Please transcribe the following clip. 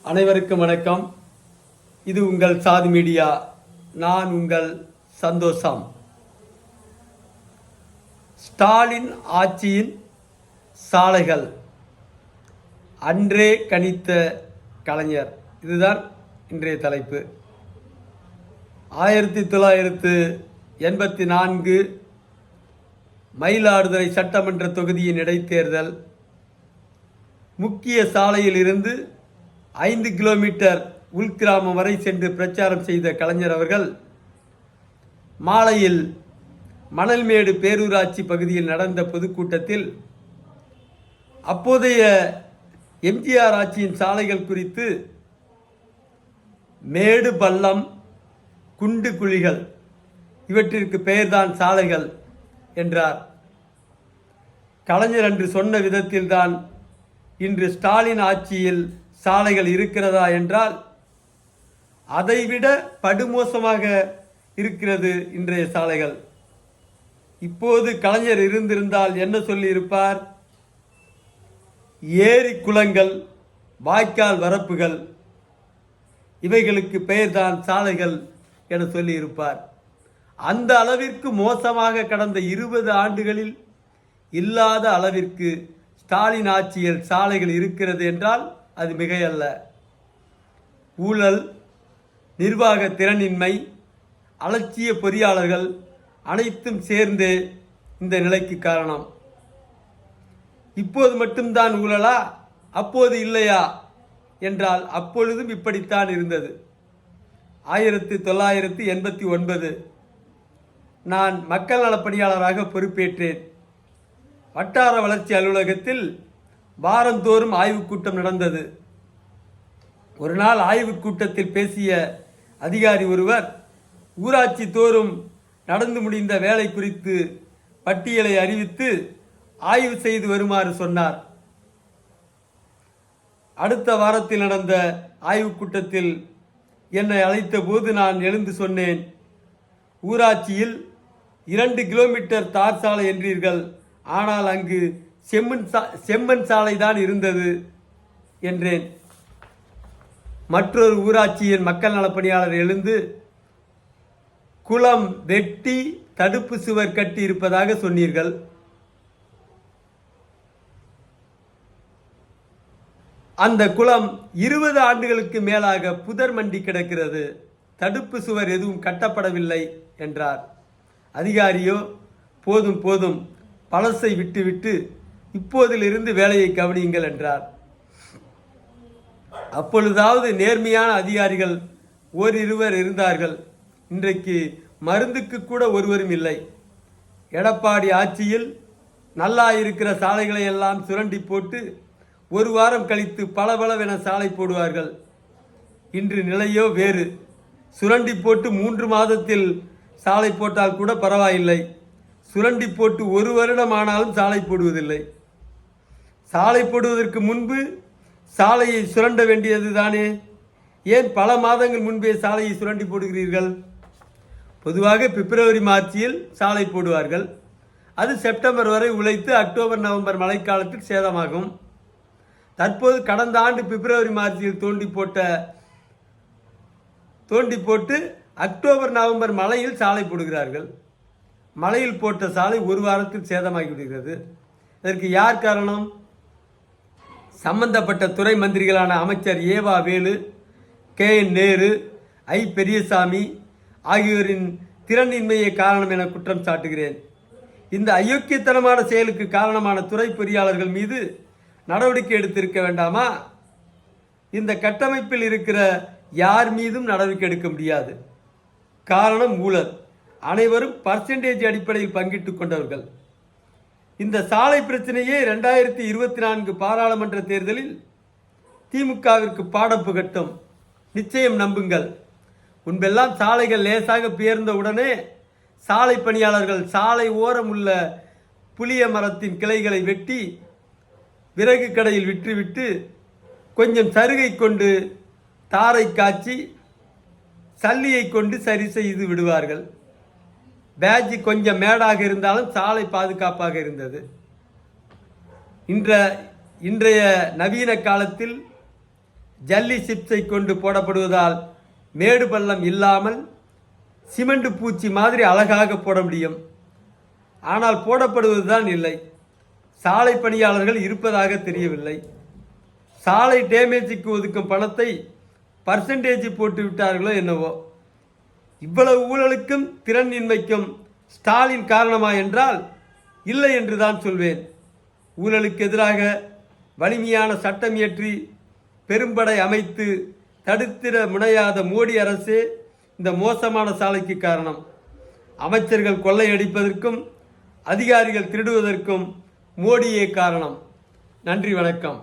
அனைவருக்கும் வணக்கம். இது உங்கள் சாதி மீடியா. நான் உங்கள் சந்தோஷம். ஸ்டாலின் ஆட்சியின் சாலைகள் அன்றே கணித்த கலைஞர், இதுதான் இன்றைய தலைப்பு. 1984 மயிலாடுதுறை சட்டமன்ற தொகுதியின் இடைத்தேர்தல். முக்கிய சாலையில் இருந்து 5 கிலோமீட்டர் உள்கிராமம் வரை சென்று பிரச்சாரம் செய்த கலைஞர் அவர்கள் மாலையில் மணல்மேடு பேரூராட்சி பகுதியில் நடந்த பொதுக்கூட்டத்தில் அப்போதைய எம்ஜிஆர் ஆட்சியின் சாலைகள் குறித்து மேடு பள்ளம் குண்டு குழிகள் இவற்றிற்கு பெயர்தான் சாலைகள் என்றார். கலைஞர் அன்று சொன்ன விதத்தில்தான் இன்று ஸ்டாலின் ஆட்சியில் சாலைகள் இருக்கிறதா என்றால் அதைவிட படுமோசமாக இருக்கிறது இன்றைய சாலைகள். இப்போது கலைஞர் இருந்திருந்தால் என்ன சொல்லி இருப்பார்? ஏரி குளங்கள், வாய்க்கால் வரப்புகள் இவைகளுக்கு பெயர்தான் சாலைகள் என சொல்லி இருப்பார். அந்த அளவிற்கு மோசமாக கடந்த 20 ஆண்டுகளில் இல்லாத அளவிற்கு ஸ்டாலின் ஆட்சியில் சாலைகள் இருக்கிறது என்றால் அது மிகையல்ல. ஊழல், நிர்வாக திறனின்மை, அலட்சிய பொறியாளர்கள் அனைத்தும் சேர்ந்து இந்த நிலைக்கு காரணம். இப்போது மட்டும்தான் ஊழலா, அப்போது இல்லையா என்றால் அப்பொழுதும் இப்படித்தான் இருந்தது. 1989 நான் மக்கள் நலப்பணியாளராக பொறுப்பேற்றேன். வட்டார வளர்ச்சி அலுவலகத்தில் வாரந்தோறும் ஆய்வுக் கூட்டம் நடந்தது. ஒரு நாள் ஆய்வுக் கூட்டத்தில் பேசிய அதிகாரி ஒருவர் ஊராட்சி தோறும் நடந்து முடிந்த வேலை குறித்து பட்டியலை அறிவித்து ஆய்வு செய்து வருமாறு சொன்னார். அடுத்த வாரத்தில் நடந்த ஆய்வுக் கூட்டத்தில் என்னை அழைத்த போது நான் எழுந்து சொன்னேன், ஊராட்சியில் 2 கிலோமீட்டர் தார் சாலை என்றீர்கள், ஆனால் அங்கு செம்மண் சாலை தான் இருந்தது என்றேன். மற்றொரு ஊராட்சியின் மக்கள் நலப்பணியாளர் எழுந்து குளம் வெட்டி தடுப்பு சுவர் கட்டி இருப்பதாக சொன்னீர்கள். அந்த குளம் 20 ஆண்டுகளுக்கு மேலாக புதர் மண்டி கிடக்கிறது, தடுப்பு சுவர் எதுவும் கட்டப்படவில்லை என்றார். அதிகாரியோ போதும் போதும், பழசை விட்டுவிட்டு இப்போதிலிருந்து வேலையை கவனியுங்கள் என்றார். அப்பொழுதாவது நேர்மையான அதிகாரிகள் ஓரிருவர் இருந்தார்கள். இன்றைக்கு மருந்துக்கு கூட ஒருவரும் இல்லை. எடப்பாடி ஆட்சியில் நல்லா இருக்கிற சாலைகளை எல்லாம் சுரண்டி போட்டு ஒரு வாரம் கழித்து பளபளவென சாலை போடுவார்கள். இன்று நிலையோ வேறு. சுரண்டி போட்டு 3 மாதத்தில் சாலை போட்டால் கூட பரவாயில்லை, சுரண்டி போட்டு 1 வருடம் ஆனாலும் சாலை போடுவதில்லை. சாலை போடுவதற்கு முன்பு சாலையை சுரண்ட வேண்டியது தானே? ஏன் பல மாதங்கள் முன்பே சாலையை சுரண்டி போடுகிறீர்கள்? பொதுவாக பிப்ரவரி மார்ச்சில் சாலை போடுவார்கள். அது செப்டம்பர் வரை உழைத்து அக்டோபர் நவம்பர் மழைக்காலத்தில் சேதமாகும். தற்போது கடந்த ஆண்டு பிப்ரவரி மார்ச்சில் தோண்டி போட்டு அக்டோபர் நவம்பர் மழையில் சாலை போடுகிறார்கள். மழையில் போட்ட சாலை 1 வாரத்தில் சேதமாகிவிடுகிறது. இதற்கு யார் காரணம்? சம்பந்தப்பட்ட துறை மந்திரிகளான அமைச்சர் ஏவா வேலு, KN நேரு, பெரியசாமி ஆகியோரின் திறனின்மையே காரணம் என குற்றம் சாட்டுகிறேன். இந்த அயோக்கியத்தனமான செயலுக்கு காரணமான துறை பொறியாளர்கள் மீது நடவடிக்கை எடுத்திருக்க வேண்டாமா? இந்த கட்டமைப்பில் இருக்கிற யார் மீதும் நடவடிக்கை எடுக்க முடியாது. காரணம் ஊழல். அனைவரும் பர்சன்டேஜ் அடிப்படையில் பங்கிட்டுக் கொண்டவர்கள். இந்த சாலை பிரச்சனையே 2024 பாராளுமன்ற தேர்தலில் திமுகவிற்கு பாடம் புகட்டும். நிச்சயம் நம்புங்கள். முன்பெல்லாம் சாலைகள் லேசாக பெயர்ந்த உடனே சாலை பணியாளர்கள் சாலை ஓரம் உள்ள புளிய மரத்தின் கிளைகளை வெட்டி விறகு கடையில் விற்றுவிட்டு கொஞ்சம் சருகை கொண்டு தாரை காய்ச்சி சல்லியை கொண்டு சரி செய்து விடுவார்கள். பேட்ஜ் கொஞ்சம் மேடாக இருந்தாலும் சாலை பாதுகாப்பாக இருந்தது. இன்றைய நவீன காலத்தில் ஜல்லி சிப்ஸை கொண்டு போடப்படுவதால் மேடு பள்ளம் இல்லாமல் சிமெண்ட் பூச்சி மாதிரி அழகாக போட முடியும். ஆனால் போடப்படுவதுதான் இல்லை. சாலை பணியாளர்கள் இருப்பதாக தெரியவில்லை. சாலை டேமேஜுக்கு ஒதுக்கும் பணத்தை பர்சன்டேஜ் போட்டு விட்டார்களோ என்னவோ. இவ்வளவு ஊழலுக்கும் திறனின்மைக்கும் ஸ்டாலின் காரணமா என்றால் இல்லை என்றுதான் சொல்வேன். ஊழலுக்கு எதிராக வலிமையான சட்டம் இயற்றி பெரும்படை அமைத்து தடுத்திட முனையாத மோடி அரசே இந்த மோசமான சாலைக்கு காரணம். அமைச்சர்கள் கொள்ளையடிப்பதற்கும் அதிகாரிகள் திருடுவதற்கும் மோடியே காரணம். நன்றி, வணக்கம்.